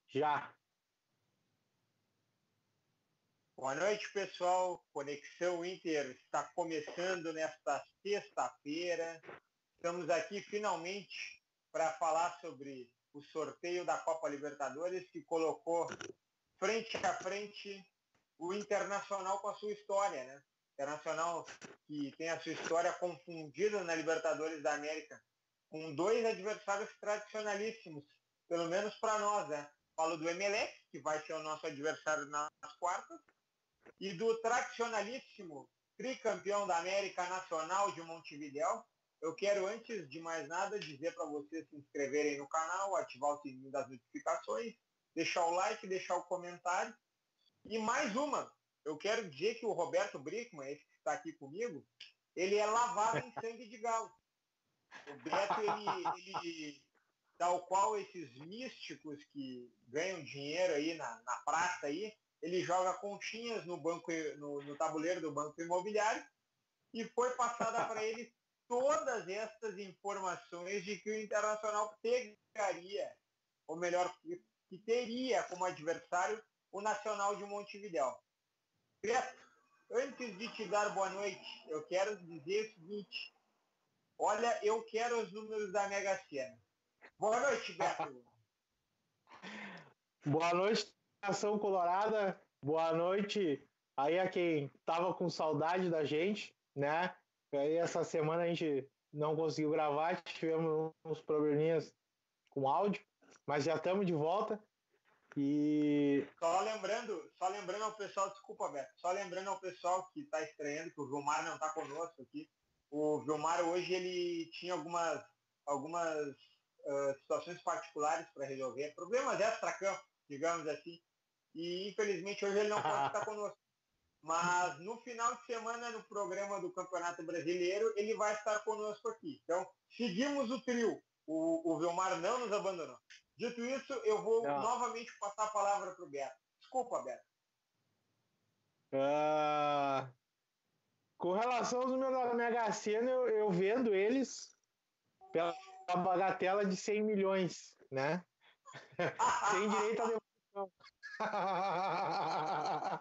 já. Boa noite, pessoal. Conexão Inter está começando nesta sexta-feira. Estamos aqui finalmente para falar sobre o sorteio da Copa Libertadores, que colocou frente a frente o Internacional com a sua história, né? Internacional que tem a sua história confundida na Libertadores da América com dois adversários tradicionalíssimos, pelo menos para nós, né? Falo do Emelec, que vai ser o nosso adversário nas quartas, e do tradicionalíssimo tricampeão da América Nacional de Montevidéu. Eu quero, antes de mais nada, dizer para vocês se inscreverem no canal, ativar o sininho das notificações, deixar o like, deixar o comentário. E mais uma, eu quero dizer que o Roberto Brickman, esse que está aqui comigo, ele é lavado em sangue de galo. O Beto, ele tal qual esses místicos que ganham dinheiro aí na praça aí, ele joga conchinhas no banco, no tabuleiro do Banco Imobiliário, e foi passada para ele todas estas informações de que o Internacional pegaria, ou melhor, que teria como adversário o Nacional de Montevidéu. Beto, antes de te dar boa noite, eu quero dizer o seguinte: olha, eu quero os números da Mega Sena. Boa noite, Beto. Boa noite, nação colorada. Boa noite aí a quem tava com saudade da gente, né? Aí essa semana a gente não conseguiu gravar, tivemos uns probleminhas com áudio, mas já estamos de volta. E Só lembrando ao pessoal, desculpa, Beto, só lembrando ao pessoal que está estranhando que o Vilmar não está conosco aqui. O Vilmar hoje ele tinha algumas situações particulares para resolver, problemas extra-campo, digamos assim, e infelizmente hoje ele não pode estar conosco. Mas no final de semana, no programa do Campeonato Brasileiro, ele vai estar conosco aqui. Então, seguimos o trio. O Vilmar não nos abandonou. Dito isso, eu vou novamente passar a palavra para o Beto. Desculpa, Beto. Com relação aos números da Mega Sena, eu vendo eles pela bagatela de 100 milhões, né? Sem direito a devolução.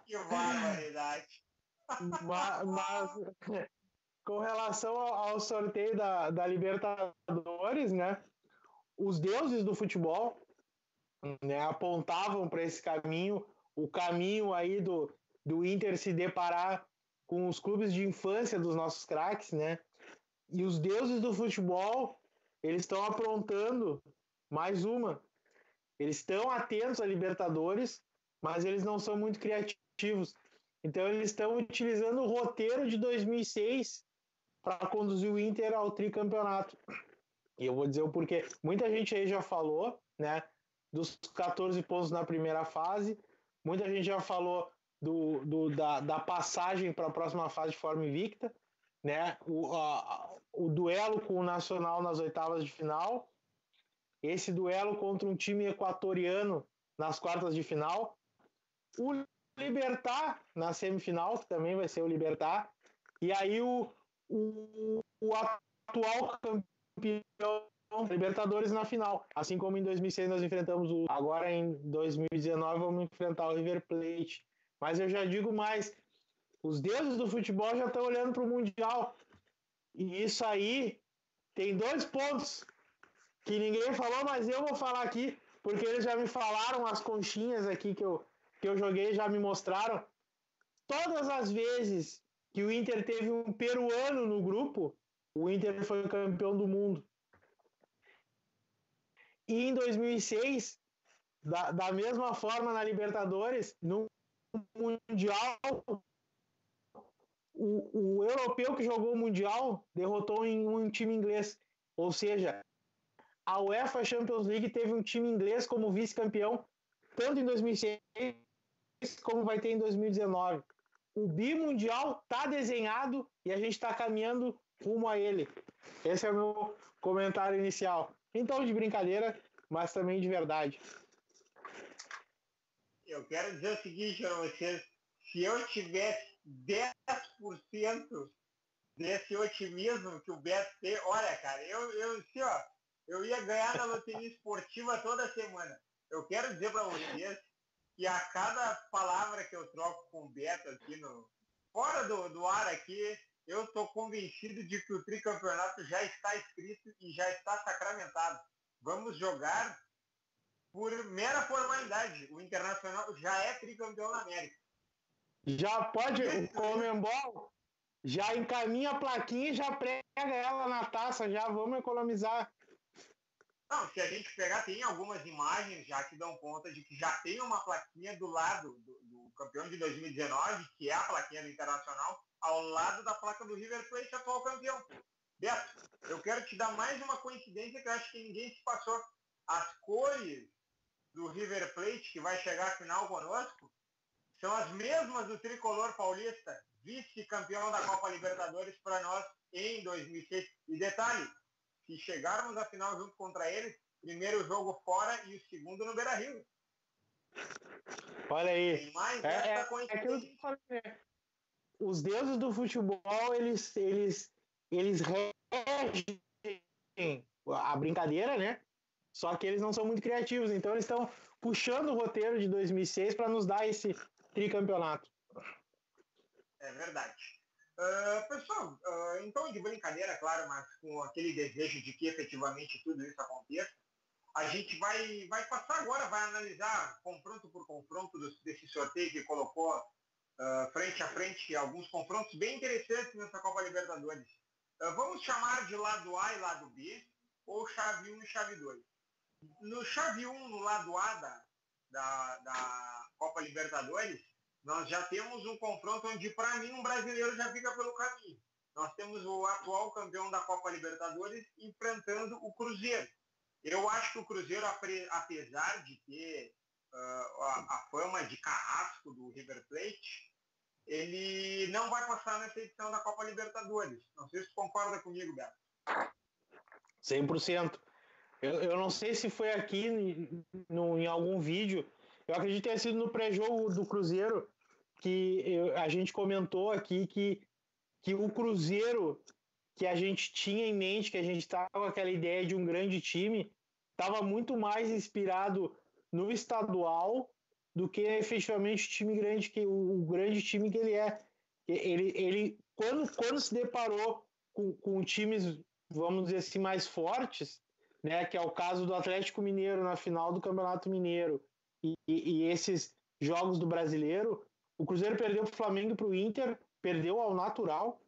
Que barbaridade. Mas com relação ao sorteio da Libertadores, né? Os deuses do futebol, né, apontavam para esse caminho, o caminho aí do Inter se deparar com os clubes de infância dos nossos craques, né? E os deuses do futebol, eles estão aprontando mais uma. Eles estão atentos à Libertadores, mas eles não são muito criativos. Então eles estão utilizando o roteiro de 2006 para conduzir o Inter ao tricampeonato. E eu vou dizer o porquê. Muita gente aí já falou, né, dos 14 pontos na primeira fase. Muita gente já falou da passagem para a próxima fase de forma invicta, né? O duelo com o Nacional nas oitavas de final. Esse duelo contra um time equatoriano nas quartas de final. O Libertad na semifinal, que também vai ser o Libertad. E aí o atual campeão Libertadores na final. Assim como em 2006 nós enfrentamos agora em 2019 vamos enfrentar o River Plate. Mas eu já digo mais, os deuses do futebol já estão olhando para o Mundial. E isso aí tem 2 pontos que ninguém falou, mas eu vou falar aqui, porque eles já me falaram, as conchinhas aqui que eu joguei já me mostraram. Todas as vezes que o Inter teve um peruano no grupo, o Inter foi campeão do mundo. E em 2006, da mesma forma na Libertadores, no Mundial, o europeu que jogou o Mundial derrotou em um time inglês. Ou seja, a UEFA Champions League teve um time inglês como vice-campeão, tanto em 2006 como vai ter em 2019. O bimundial está desenhado e a gente está caminhando rumo a ele. Esse é o meu comentário inicial. Então, de brincadeira, mas também de verdade. Eu quero dizer o seguinte para vocês: se eu tivesse 10% desse otimismo que o Beto tem, olha, cara, eu ia ganhar na loteria esportiva toda semana. eu quero dizer para vocês que a cada palavra que eu troco com o Beto aqui fora do ar aqui, eu estou convencido de que o tricampeonato já está escrito e já está sacramentado. Vamos jogar por mera formalidade. O Internacional já é tricampeão da América. Já pode, o Conmebol já encaminha a plaquinha e já prega ela na taça, já vamos economizar. Não, se a gente pegar, tem algumas imagens já que dão conta de que já tem uma plaquinha do lado do campeão de 2019, que é a plaquinha do Internacional, ao lado da placa do River Plate, atual campeão. Beto, eu quero te dar mais uma coincidência que eu acho que ninguém se passou. As cores do River Plate, que vai chegar à final conosco, são as mesmas do tricolor paulista, vice-campeão da Copa Libertadores para nós em 2006. E detalhe, se chegarmos à final junto contra eles, primeiro jogo fora e o segundo no Beira-Rio. Olha aí. Tem mais essa coincidência. Os deuses do futebol, eles regem a brincadeira, né? Só que eles não são muito criativos, então eles estão puxando o roteiro de 2006 para nos dar esse tricampeonato. É verdade. Pessoal, então de brincadeira, claro, mas com aquele desejo de que efetivamente tudo isso aconteça, a gente vai passar agora, vai analisar confronto por confronto desse sorteio que colocou frente a frente alguns confrontos bem interessantes nessa Copa Libertadores. Vamos chamar de lado A e lado B, ou chave 1 e chave 2. No chave 1, no lado A da Copa Libertadores, nós já temos um confronto onde, para mim, um brasileiro já fica pelo caminho. Nós temos o atual campeão da Copa Libertadores enfrentando o Cruzeiro. Eu acho que o Cruzeiro, apesar de ter a fama de carrasco do River Plate, ele não vai passar nessa edição da Copa Libertadores. Não sei se você concorda comigo, Beto. 100%. Eu não sei se foi aqui em algum vídeo, eu acredito que tenha sido no pré-jogo do Cruzeiro, que a gente comentou aqui que o Cruzeiro que a gente tinha em mente, que a gente estava com aquela ideia de um grande time, estava muito mais inspirado no estadual do que efetivamente o time grande, o grande time que ele é. Ele quando se deparou com times, vamos dizer assim, mais fortes, né, que é o caso do Atlético Mineiro na final do Campeonato Mineiro e esses jogos do Brasileiro, o Cruzeiro perdeu para o Flamengo e para o Inter, perdeu ao natural,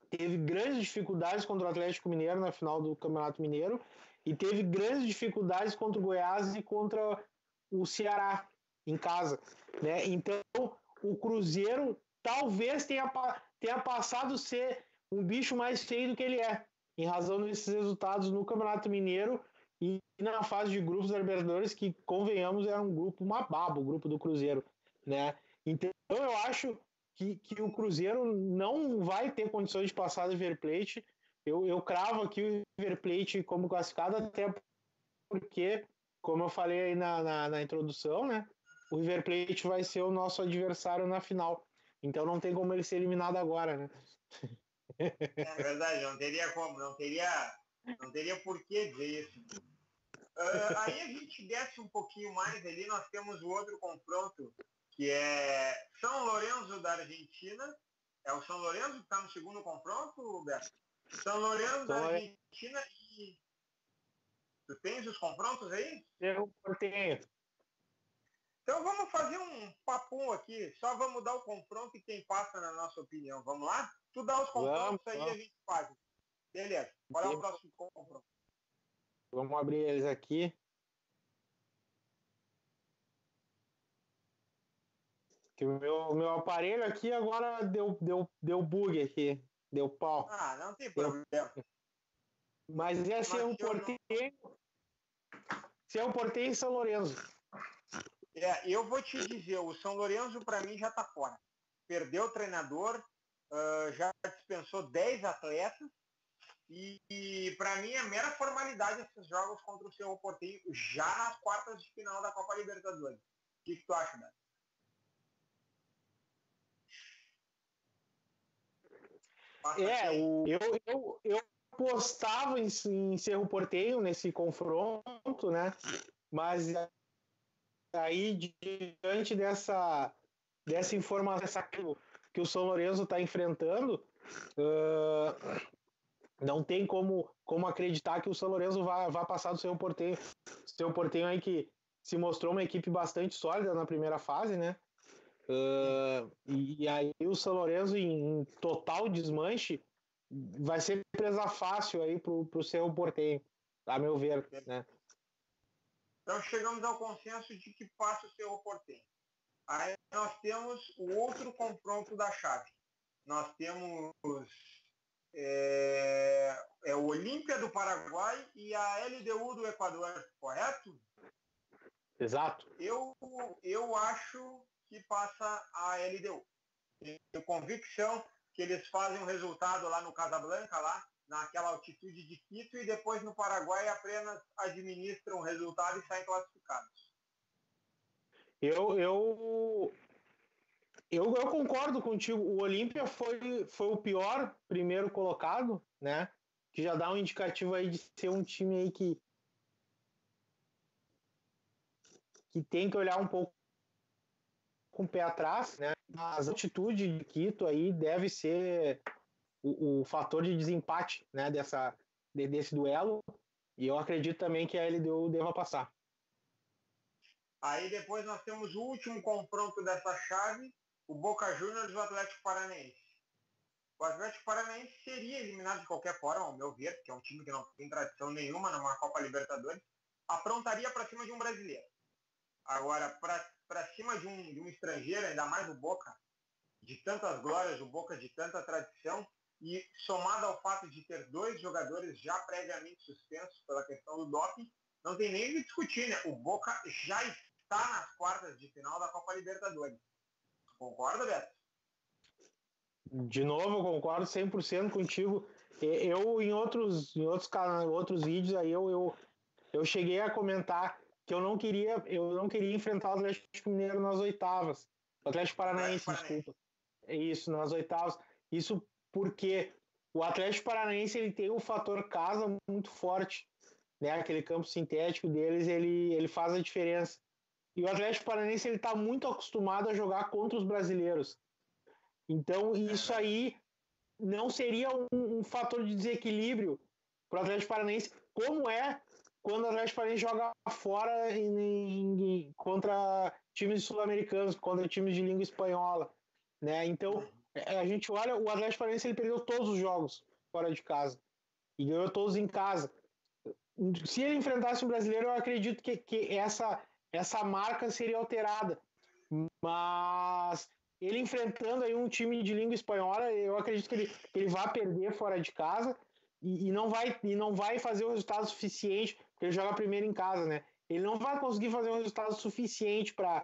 teve grandes dificuldades contra o Atlético Mineiro na final do Campeonato Mineiro e teve grandes dificuldades contra o Goiás e contra o Ceará em casa, né? Então o Cruzeiro talvez tenha passado a ser um bicho mais feio do que ele é, em razão desses resultados no Campeonato Mineiro e na fase de grupos da Libertadores, que, convenhamos, era um grupo uma baba, o grupo do Cruzeiro, né? Então eu acho que o Cruzeiro não vai ter condições de passar do River Plate. Eu cravo aqui o River Plate como classificado, até porque, como eu falei aí na introdução, né, o River Plate vai ser o nosso adversário na final. Então não tem como ele ser eliminado agora, né? É verdade, não teria como, não teria por que dizer isso. Aí a gente desce um pouquinho mais ali, nós temos o outro confronto, que é São Lourenço da Argentina. É o São Lourenço que está no segundo confronto, Beto? São Lourenço da Argentina e... Tu tens os confrontos aí? Eu tenho. Então vamos fazer um papum aqui, só vamos dar o confronto e quem passa na nossa opinião. Vamos lá? Tu dá os confrontos aí e a gente faz. Beleza, qual é o próximo confronto? Vamos abrir eles aqui. Que o meu aparelho aqui agora deu bug aqui. Deu pau. Ah, não tem problema. Mas é Cerro Porteño. Cerro Porteño e São Lourenço. Eu vou te dizer, o São Lourenço para mim já está fora. Perdeu o treinador, já dispensou 10 atletas e para mim é mera formalidade esses jogos contra o Cerro Porteño já nas quartas de final da Copa Libertadores. O que tu acha, Beto? Eu apostava em Cerro Porteño nesse confronto, né? Mas aí, diante dessa informação que o São Lourenço está enfrentando, não tem como acreditar que o São Lourenço vá passar do seu Porteño. Seu Porteño aí que se mostrou uma equipe bastante sólida na primeira fase, né? E aí o São Lourenço em total desmanche vai ser presa fácil aí pro seu Porteño, a meu ver, né? Então chegamos ao consenso de que passa o Cerro Porteño. Aí nós temos o outro confronto da chave. Nós temos o Olímpia do Paraguai e a LDU do Equador, correto? Exato. Eu acho que passa a LDU. Tenho convicção que eles fazem um resultado lá no Casablanca, lá naquela altitude de Quito, e depois no Paraguai apenas administram o resultado e saem classificados. Eu concordo contigo. O Olímpia foi o pior primeiro colocado, né? Que já dá um indicativo aí de ser um time aí que tem que olhar um pouco com o pé atrás, né? Mas a altitude de Quito aí deve ser o fator de desempate, né? Desse duelo. E eu acredito também que a LDU deva passar. Aí depois nós temos o último confronto dessa chave, o Boca Juniors e o Atlético Paranaense. O Atlético Paranaense seria eliminado de qualquer forma, ao meu ver, que é um time que não tem tradição nenhuma numa Copa Libertadores, aprontaria para cima de um brasileiro. Agora, para cima de um estrangeiro, ainda mais o Boca, de tantas glórias, o Boca de tanta tradição, e somado ao fato de ter 2 jogadores já previamente suspensos pela questão do doping, não tem nem o que discutir, né? O Boca já está nas quartas de final da Copa Libertadores. Concorda, Beto? De novo, eu concordo 100% contigo. Eu, em outros vídeos, aí eu cheguei a comentar que eu não queria enfrentar o Atlético Mineiro nas oitavas. O Atlético Paranaense, desculpa. É isso, nas oitavas. Isso porque o Atlético Paranaense ele tem um fator casa muito forte, né? Aquele campo sintético deles, ele faz a diferença. E o Atlético Paranaense ele está muito acostumado a jogar contra os brasileiros. Então, isso aí não seria um fator de desequilíbrio para o Atlético Paranaense, como é quando o Atlético Paranaense joga fora contra times sul-americanos, contra times de língua espanhola, né? Então, a gente olha, o Atlético Paranaense ele perdeu todos os jogos fora de casa e ganhou todos em casa. Se ele enfrentasse um brasileiro, eu acredito que essa marca seria alterada. Mas ele enfrentando aí um time de língua espanhola, eu acredito que ele vai perder fora de casa e não vai fazer o resultado suficiente, porque ele joga primeiro em casa, né? Ele não vai conseguir fazer um resultado suficiente para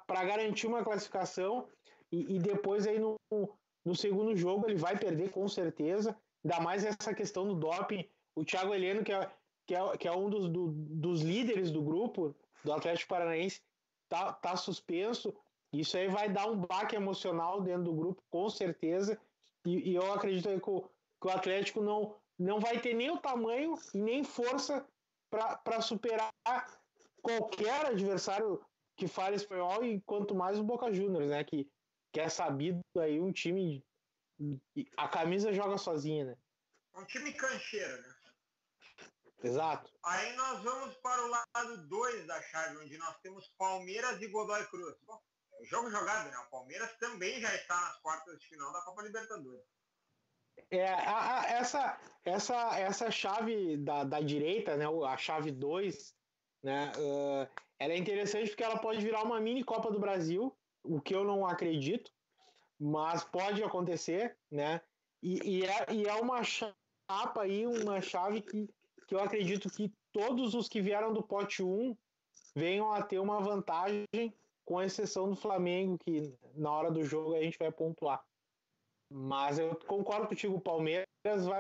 garantir uma classificação e depois aí no segundo jogo ele vai perder com certeza, ainda mais essa questão do doping. O Thiago Heleno, que é um dos líderes do grupo do Atlético Paranaense, tá suspenso. Isso aí vai dar um baque emocional dentro do grupo, com certeza. E eu acredito aí que o Atlético não vai ter nem o tamanho e nem força para superar qualquer adversário que fale espanhol, e quanto mais o Boca Juniors, né? Que é sabido aí um time. A camisa joga sozinha, né? Um time cancheiro, né? Exato. Aí nós vamos para o lado 2 da chave, onde nós temos Palmeiras e Godoy Cruz. Bom, é jogo jogado, né? O Palmeiras também já está nas quartas de final da Copa Libertadores. Essa chave da direita, né, a chave 2, né, ela é interessante porque ela pode virar uma mini Copa do Brasil, o que eu não acredito, mas pode acontecer, né? E é uma chapa aí, uma chave que eu acredito que todos os que vieram do pote 1 venham a ter uma vantagem, com exceção do Flamengo, que na hora do jogo a gente vai pontuar. Mas eu concordo contigo, o Palmeiras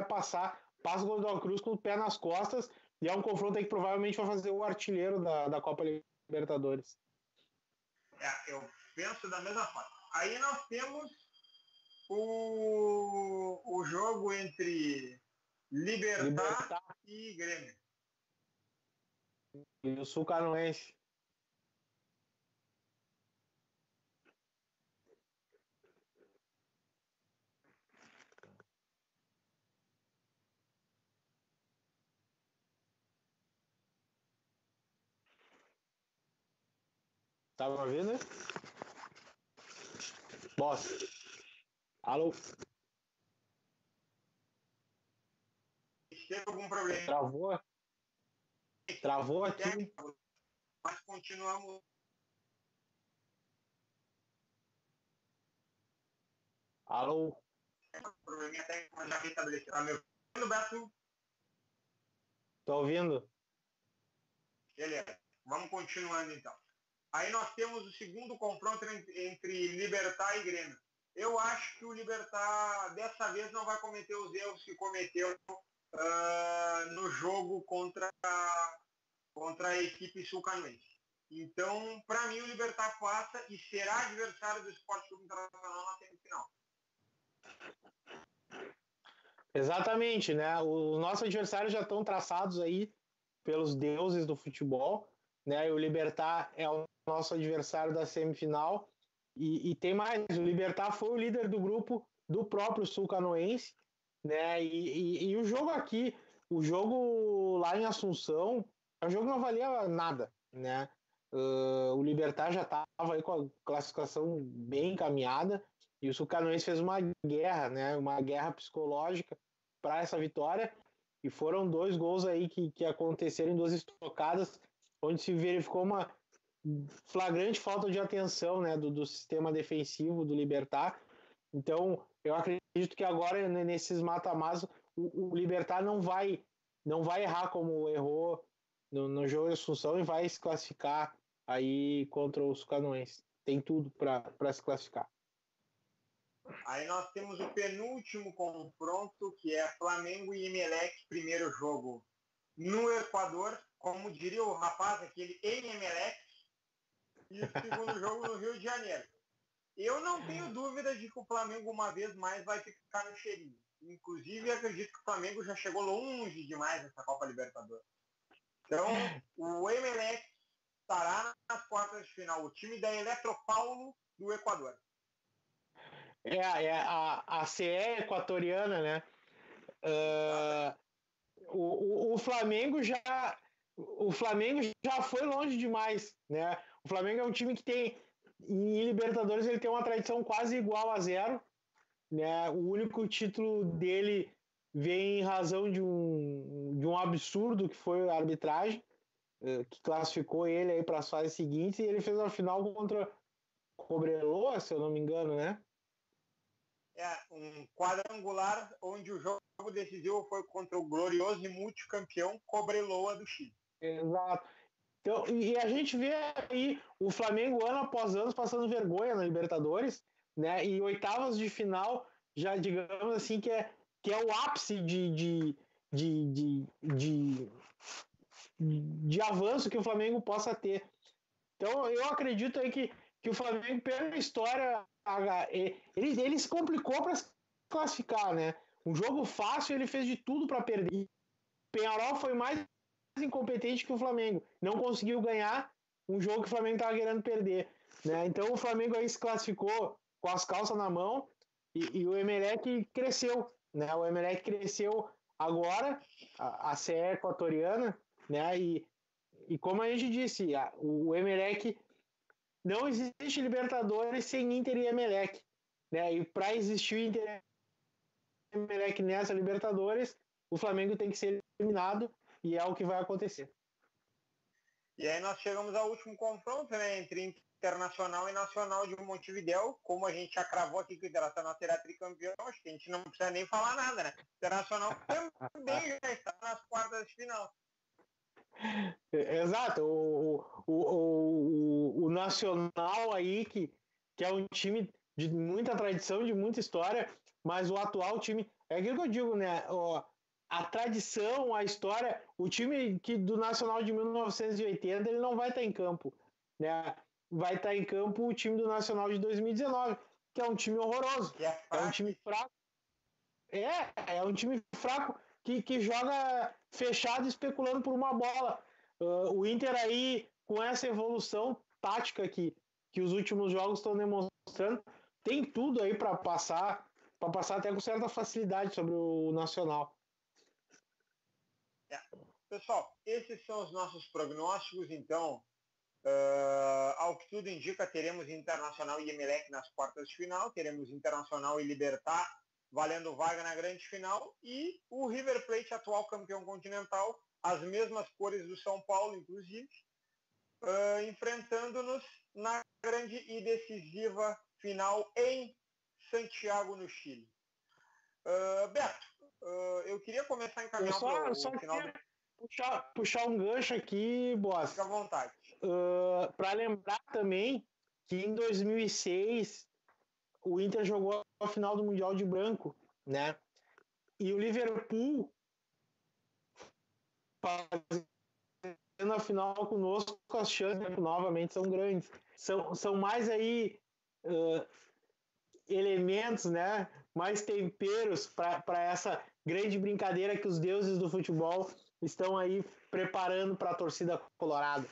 passa o Godoy Cruz com o pé nas costas, e é um confronto aí que provavelmente vai fazer o artilheiro da Copa Libertadores. Eu penso da mesma forma. Aí nós temos o jogo entre Libertad e Grêmio. E o Sul-Canoense. Tá me ouvindo? Boss. Alô? Teve algum problema? Travou aqui. Mas continuamos. Alô? Probleminha técnico, mas já restabelecido. Tá me ouvindo, Beto? Tô ouvindo? Beleza. Vamos continuando então. Aí nós temos o segundo confronto entre Libertad e Grêmio. Eu acho que o Libertad dessa vez não vai cometer os erros que cometeu no jogo contra a equipe sul-canoense. Então, para mim, o Libertad passa e será adversário do Sport Clube Internacional na semifinal. Exatamente, né? Os nossos adversários já estão traçados aí pelos deuses do futebol, né? E o Libertad é o nosso adversário da semifinal. E tem mais, o Libertad foi o líder do grupo do próprio Sul-Canoense, né? E o jogo aqui, o jogo lá em Assunção, o jogo não valia nada, né? O Libertad já estava aí com a classificação bem encaminhada e o Sul-Canoense fez uma guerra, né? Uma guerra psicológica para essa vitória. E foram 2 gols aí que aconteceram em 2 estocadas, onde se verificou uma flagrante falta de atenção, né, do sistema defensivo do Libertad. Então, eu acredito que agora, nesses mata-matas, o Libertad não vai errar como errou no jogo de Assunção e vai se classificar aí contra os Canoenses. Tem tudo para se classificar. Aí nós temos o penúltimo confronto, que é Flamengo e Emelec, primeiro jogo no Equador, como diria o rapaz, aquele em Emelec, e o segundo jogo no Rio de Janeiro. Eu não tenho dúvida de que o Flamengo uma vez mais vai ficar no cheirinho. Inclusive, acredito que o Flamengo já chegou longe demais nessa Copa Libertadores. Então, o Emelec estará nas quartas de final. O time da Eletropaulo do Equador. A CE equatoriana, né? O Flamengo já foi longe demais, né? O Flamengo é um time que tem em Libertadores ele tem uma tradição quase igual a 0, né? O único título dele vem em razão de um absurdo que foi a arbitragem, que classificou ele aí para as fases seguintes, e ele fez a final contra Cobreloa, se eu não me engano, né? Um quadrangular onde o jogo decisivo foi contra o glorioso e multicampeão Cobreloa do Chile. Exato. Então, e a gente vê aí o Flamengo ano após ano passando vergonha na Libertadores, né? E oitavas de final, já digamos assim, que é o ápice de avanço que o Flamengo possa ter. Então, eu acredito aí que o Flamengo, pela história, ele se complicou para se classificar, né? Um jogo fácil, ele fez de tudo para perder. Penharol foi mais incompetente que o Flamengo. Não conseguiu ganhar um jogo que o Flamengo estava querendo perder, né? Então o Flamengo aí se classificou com as calças na mão e o Emelec cresceu, né? O Emelec cresceu agora, a CE equatoriana, né? E como a gente disse, o Emelec não existe Libertadores sem Inter e Emelec, né? E para existir o Inter e Emelec nessa Libertadores, o Flamengo tem que ser eliminado e é o que vai acontecer. E aí nós chegamos ao último confronto, né, entre Internacional e Nacional de Montevidéu. Como a gente já cravou aqui que o Internacional será tricampeão, acho que a gente não precisa nem falar nada, né? O Internacional também já está nas quartas de final. Exato. O Nacional aí, que é um time de muita tradição, de muita história, mas o atual time, é aquilo que eu digo, né? A tradição, a história, o time do Nacional de 1980, ele não vai estar em campo, né? Vai estar em campo o time do Nacional de 2019, que é um time horroroso, é um time fraco. É um time fraco que joga fechado especulando por uma bola. O Inter aí, com essa evolução tática que os últimos jogos estão demonstrando, tem tudo aí para passar até com certa facilidade sobre o Nacional. Pessoal, esses são os nossos prognósticos, então Ao que tudo indica, teremos Internacional e Emelec nas quartas de final, teremos Internacional e Libertad valendo vaga na grande final, e o River Plate, atual campeão continental, as mesmas cores do São Paulo, inclusive, enfrentando-nos na grande e decisiva final em Santiago, no Chile. Beto, eu queria começar a encaminhar para o final do... Puxar um gancho aqui, boss. Fica à vontade. Para lembrar também que em 2006 o Inter jogou a final do Mundial de Branco, né? E o Liverpool fazendo a final conosco, as chances novamente são grandes. São mais aí elementos, né? Mais temperos para essa grande brincadeira que os deuses do futebol estão aí preparando para a torcida colorada.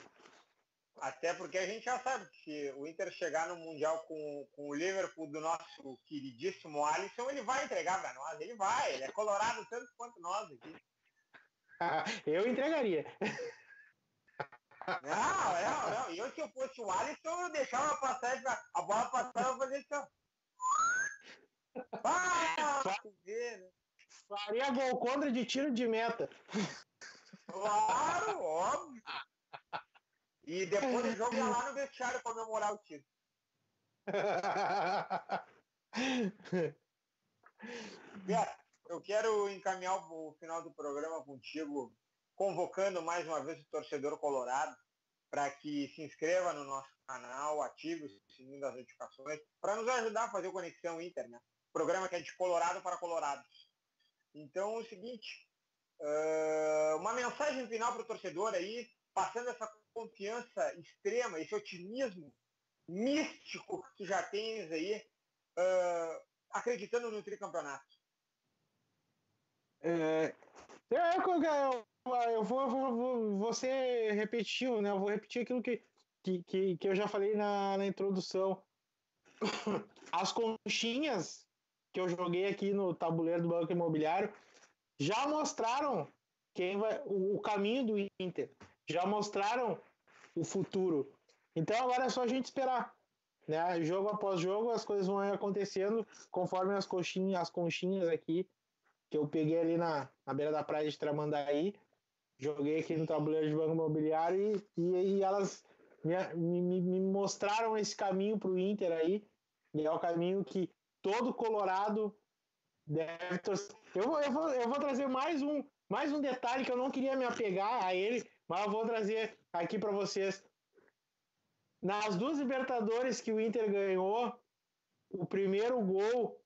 Até porque a gente já sabe que se o Inter chegar no Mundial com o Liverpool do nosso queridíssimo Alisson, ele vai entregar para nós. Ele é colorado tanto quanto nós aqui. Eu entregaria. Não. Eu, se eu fosse o Alisson, eu deixava passar, a bola passar, eu fazia isso. Faria gol contra de tiro de meta. Claro, óbvio. E depois do jogo ia lá no vestiário comemorar o título. Beto, eu quero encaminhar o final do programa contigo, convocando mais uma vez o torcedor colorado para que se inscreva no nosso canal, ative o sininho das notificações, para nos ajudar a fazer o Conexão Inter, né? Programa que é de Colorado para Colorados. Então, é o seguinte, uma mensagem final para o torcedor aí, passando essa confiança extrema, esse otimismo místico que tu já tens aí, acreditando no tricampeonato. Eu vou ser repetitivo, né? Eu vou repetir aquilo que eu já falei na introdução. As conchinhas que eu joguei aqui no tabuleiro do Banco Imobiliário já mostraram o caminho do Inter, já mostraram o futuro. Então agora é só a gente esperar, né? Jogo após jogo as coisas vão acontecendo conforme as conchinhas aqui que eu peguei ali na beira da praia de Tramandaí, joguei aqui no tabuleiro de Banco Imobiliário e elas me mostraram esse caminho para o Inter aí, e é o caminho que todo colorado deve torcer. Eu vou trazer mais um detalhe que eu não queria me apegar a ele, mas eu vou trazer aqui para vocês. Nas duas Libertadores que o Inter ganhou, o primeiro gol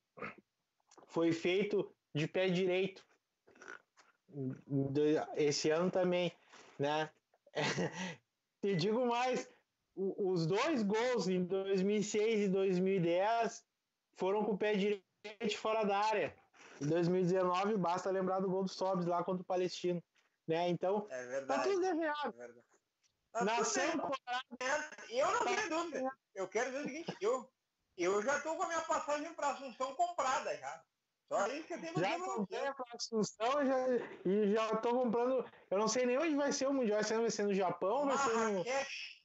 foi feito de pé direito. Esse ano também, né? Te digo mais, os dois gols em 2006 e 2010 foram com o pé direito fora da área. Em 2019, basta lembrar do gol do Sobis lá contra o Palestino, né? Então, tá tudo desenhado. Nação Colorado. Eu não tenho dúvida. Eu quero dizer o seguinte, eu já estou com a minha passagem para Assunção comprada já. Só isso que eu tenho. Já comprei para Assunção e já estou comprando. Eu não sei nem onde vai ser o Mundial. Vai ser no Japão ou vai ser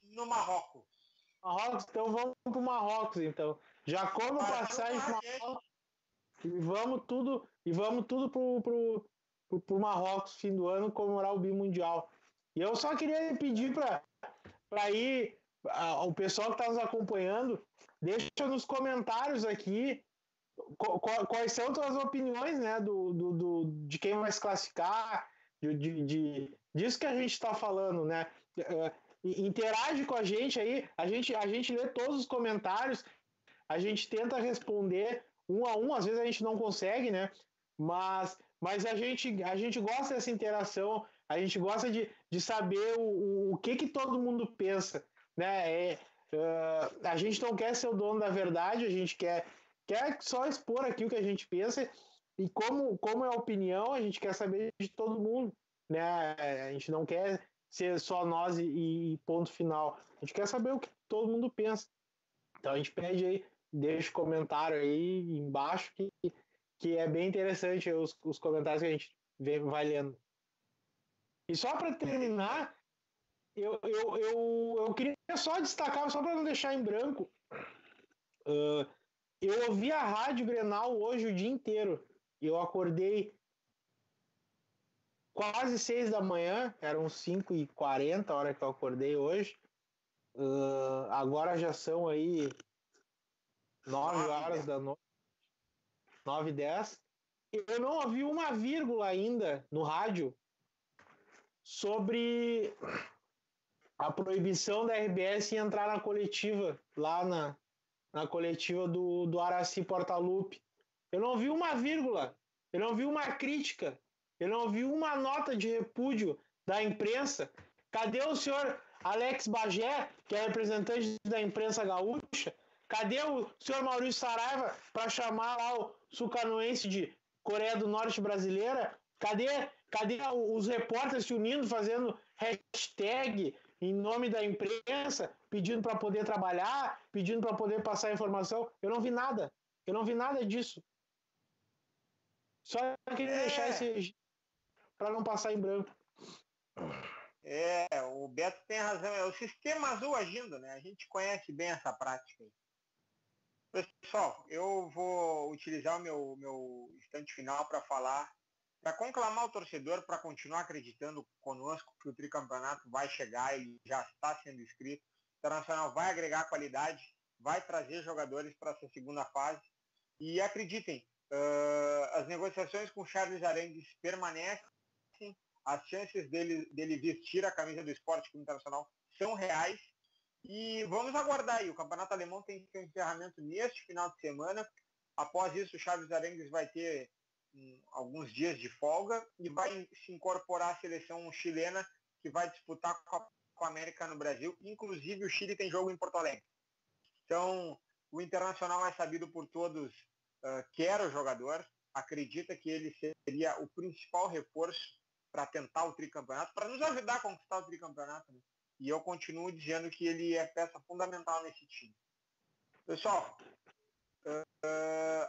no Marrocos? Marrocos, então vamos para o Marrocos, então. Já compro passagem para Marrocos e vamos tudo pro Marrocos fim do ano comemorar o bimundial. E eu só queria pedir para ir o pessoal que está nos acompanhando, deixa nos comentários aqui quais são suas opiniões, né, de quem vai se classificar, disso que a gente está falando, né? Interage com a gente aí, a gente lê todos os comentários, a gente tenta responder um a um, às vezes a gente não consegue, né? Mas a gente gosta dessa interação, a gente gosta de saber o que todo mundo pensa, né? A gente não quer ser o dono da verdade, a gente quer só expor aqui o que a gente pensa e como é a opinião, a gente quer saber de todo mundo, né? A gente não quer ser só nós e ponto final. A gente quer saber o que todo mundo pensa. Então a gente pede aí, deixa comentário aí embaixo que é bem interessante os comentários que a gente vai lendo. E só para terminar, eu queria só destacar, só para não deixar em branco, eu ouvi a Rádio Grenal hoje o dia inteiro. Eu acordei quase 6 da manhã, eram 5h40 a hora que eu acordei hoje. Agora já são aí 9 horas da noite, 9h10. Eu não ouvi uma vírgula ainda no rádio sobre a proibição da RBS em entrar na coletiva, lá na coletiva do Araci Portaluppi. Eu não vi uma vírgula, eu não vi uma crítica, eu não vi uma nota de repúdio da imprensa. Cadê o senhor Alex Bagé, que é representante da imprensa gaúcha? Cadê o senhor Maurício Saraiva para chamar lá o sucanoense de Coreia do Norte brasileira? Cadê os repórteres se unindo, fazendo hashtag em nome da imprensa, pedindo para poder trabalhar, pedindo para poder passar informação? Eu não vi nada. Eu não vi nada disso. Só queria deixar esse registro para não passar em branco. O Beto tem razão. É o sistema azul agindo, né? A gente conhece bem essa prática aí. Pessoal, eu vou utilizar o meu instante final para falar, para conclamar o torcedor para continuar acreditando conosco que o tricampeonato vai chegar, ele já está sendo inscrito. O Internacional vai agregar qualidade, vai trazer jogadores para essa segunda fase. E acreditem, as negociações com o Charles Arangues permanecem, as chances dele vestir a camisa do Esporte Clube Internacional são reais. E vamos aguardar aí. O Campeonato Alemão tem seu encerramento neste final de semana. Após isso, o Charles Arangues vai ter alguns dias de folga e vai se incorporar à seleção chilena que vai disputar com a América no Brasil. Inclusive, o Chile tem jogo em Porto Alegre. Então, o Internacional é sabido por todos, quer o jogador, acredita que ele seria o principal reforço para tentar o tricampeonato, para nos ajudar a conquistar o tricampeonato, né? E eu continuo dizendo que ele é peça fundamental nesse time. Pessoal,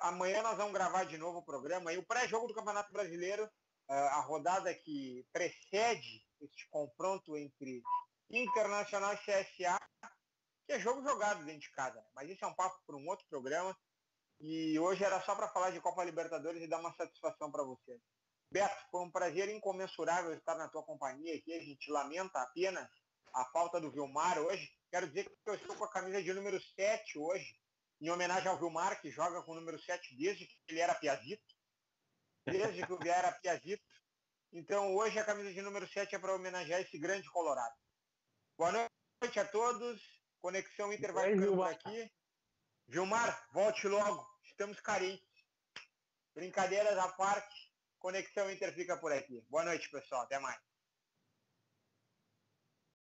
amanhã nós vamos gravar de novo o programa. E o pré-jogo do Campeonato Brasileiro, a rodada que precede este confronto entre Internacional e CSA, que é jogo jogado dentro de casa. Mas isso é um papo para um outro programa. E hoje era só para falar de Copa Libertadores e dar uma satisfação para você. Beto, foi um prazer incomensurável estar na tua companhia aqui. A gente lamenta apenas a falta do Vilmar hoje. Quero dizer que eu estou com a camisa de número 7 hoje, em homenagem ao Vilmar, que joga com o número 7 desde que ele era piazito. Desde que o Vilmar era piazito. Então hoje a camisa de número 7 é para homenagear esse grande colorado. Boa noite a todos. Conexão Inter vai ficando por aqui. Vilmar, volte logo. Estamos carentes. Brincadeiras à parte. Conexão Inter fica por aqui. Boa noite, pessoal. Até mais.